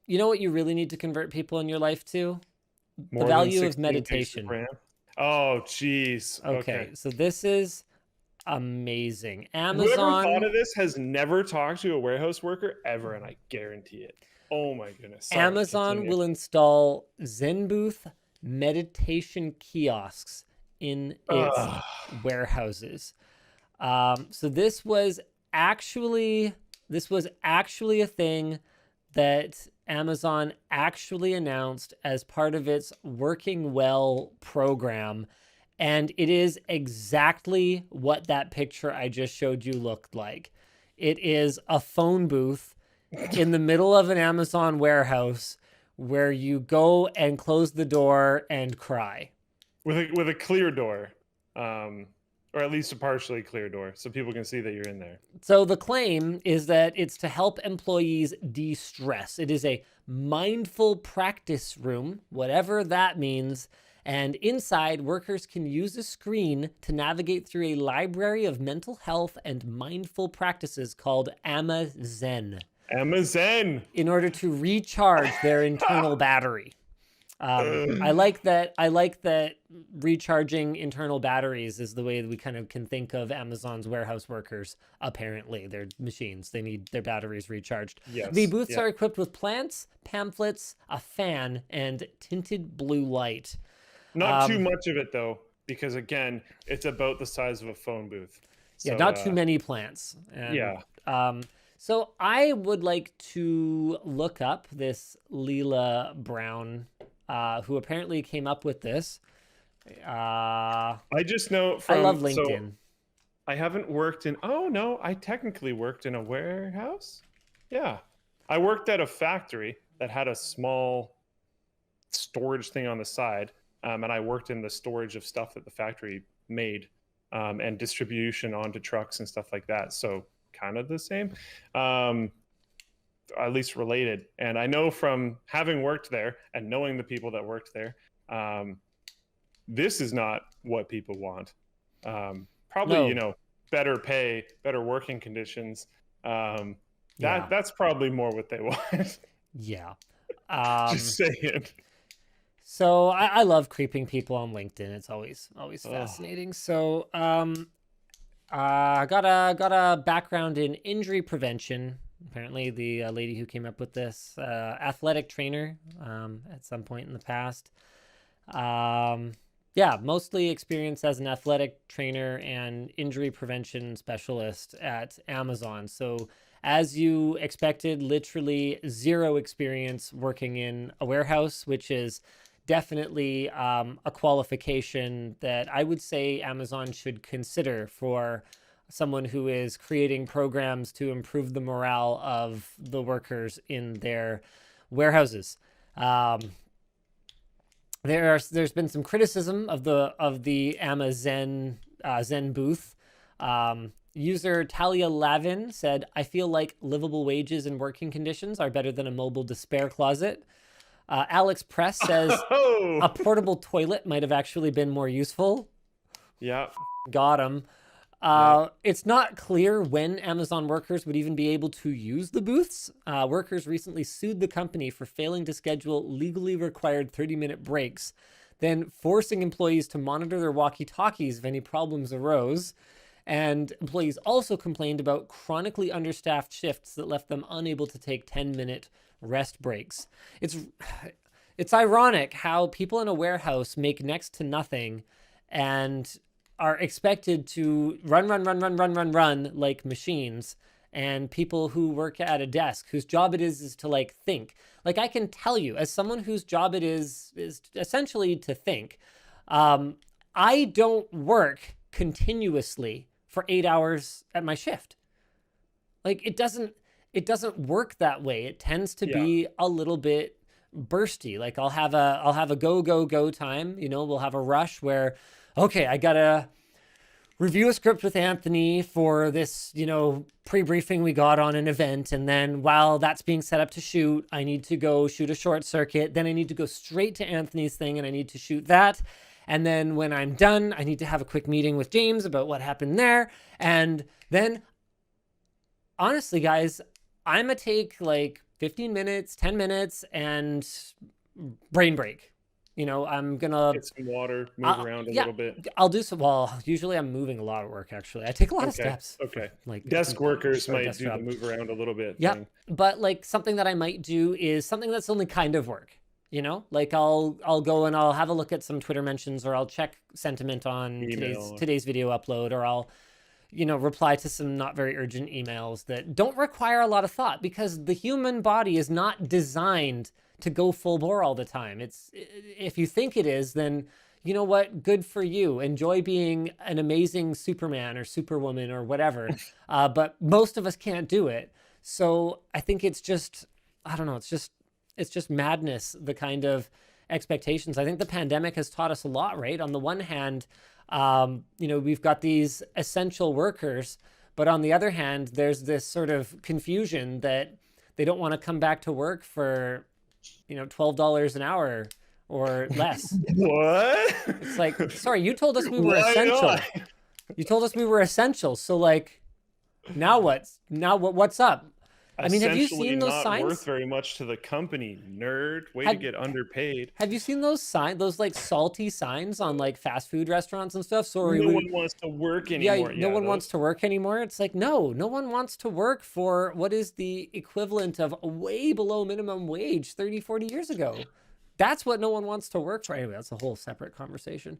You know what you really need to convert people in your life to? The More than value of 16 gigs of meditation. RAM. Oh, jeez. Okay. Okay, so this is amazing. Whoever thought Amazon of this has never talked to a warehouse worker ever, and I guarantee it. Oh my goodness. Sorry, Amazon continue. will install Zen Booth meditation kiosks in its Ugh. warehouses. So actually this was actually a thing that Amazon actually announced as part of its Working Well program. And it is exactly what that picture I just showed you looked like. It is a phone booth in the middle of an Amazon warehouse where you go and close the door and cry. With a clear door, or at least a partially clear door, so people can see that you're in there. So the claim is that it's to help employees de-stress. It is a mindful practice room, whatever that means. And inside, workers can use a screen to navigate through a library of mental health and mindful practices called AmaZen Amazon. in order to recharge their internal battery. I like that. I like that recharging internal batteries is the way that we kind of can think of Amazon's warehouse workers. Apparently, they're machines. They need their batteries recharged. The Yes. booths Yeah. are equipped with plants, pamphlets, a fan, and tinted blue light. Not too much of it though, because again, it's about the size of a phone booth. Yeah, So not too many plants. And yeah. so I would like to look up this Leela Brown, who apparently came up with this. I just know I love from LinkedIn. I haven't worked in. Oh no, I technically worked in a warehouse. Yeah, I worked at a factory that had a small storage thing on the side, and I worked in the storage of stuff that the factory made, and distribution onto trucks and stuff like that. So kind of the same, um, at least related. And I know from having worked there and knowing the people that worked there, um, this is not what people want. Probably, No, better pay, better working conditions. yeah, That's probably more what they want. yeah. Just saying. So I love creeping people on LinkedIn. It's always Oh, fascinating. So got a background in injury prevention. Apparently, the lady who came up with this athletic trainer at some point in the past. Yeah, mostly experience as an athletic trainer and injury prevention specialist at Amazon. So, as you expected, literally zero experience working in a warehouse, which is definitely a qualification that I would say Amazon should consider for someone who is creating programs to improve the morale of the workers in their warehouses. Um, there's been some criticism of the Amazon Zen booth. User Talia Lavin said, "I feel like livable wages and working conditions are better than a mobile despair closet." Alex Press says oh, a portable toilet might have actually been more useful. yeah, Got him. yeah. It's not clear when Amazon workers would even be able to use the booths. Workers recently sued the company for failing to schedule legally required 30-minute breaks, then forcing employees to monitor their walkie-talkies if any problems arose. And employees also complained about chronically understaffed shifts that left them unable to take 10-minute rest breaks. It's ironic how people in a warehouse make next to nothing and are expected to run like machines, and people who work at a desk whose job it is to like think. Like I can tell you, as someone whose job it is essentially to think, I don't work continuously for 8 hours at my shift. Like it doesn't work that way. It tends to Yeah. be a little bit bursty. Like I'll have a go time. We'll have a rush where, okay, I gotta review a script with Anthony for this, pre-briefing we got on an event. And then while that's being set up to shoot, I need to go shoot a short circuit. Then I need to go straight to Anthony's thing and I need to shoot that. And then when I'm done, I need to have a quick meeting with James about what happened there. And then honestly, guys, I'm gonna take like 15 minutes, 10 minutes, and brain break. I'm gonna, Get some water, move around a yeah, little bit. I'll do some. Well, usually I'm moving a lot of work. Actually, I take a lot of Okay. steps. Okay. Like Desk workers for a might desk do job. the move around a little bit Yep. thing. But like something that I might do is something that's only kind of work. Like I'll go and I'll have a look at some Twitter mentions, or I'll check sentiment on Email. today's video upload, or I'll reply to some not very urgent emails that don't require a lot of thought, because the human body is not designed to go full bore all the time. If you think it is, then you know what? Good for you. Enjoy being an amazing Superman or Superwoman or whatever. But most of us can't do it. So I think it's just, I don't know. It's just madness, the kind of expectations. I think the pandemic has taught us a lot, right? On the one hand, we've got these essential workers, but on the other hand, there's this sort of confusion that they don't want to come back to work for, $12 an hour or less. What? It's like, sorry, you told us we were Why essential. not? You told us we were essential. So like, now what? What's up? I mean, have you Essentially seen those not signs? worth very much to the company, nerd. Way to get underpaid. Have you seen those those like salty signs on like fast food restaurants and stuff? Sorry, No one wants to work anymore. no one wants to work anymore. It's like, no one wants to work for what is the equivalent of way below minimum wage 30, 40 years ago. That's what no one wants to work for. Anyway, that's a whole separate conversation.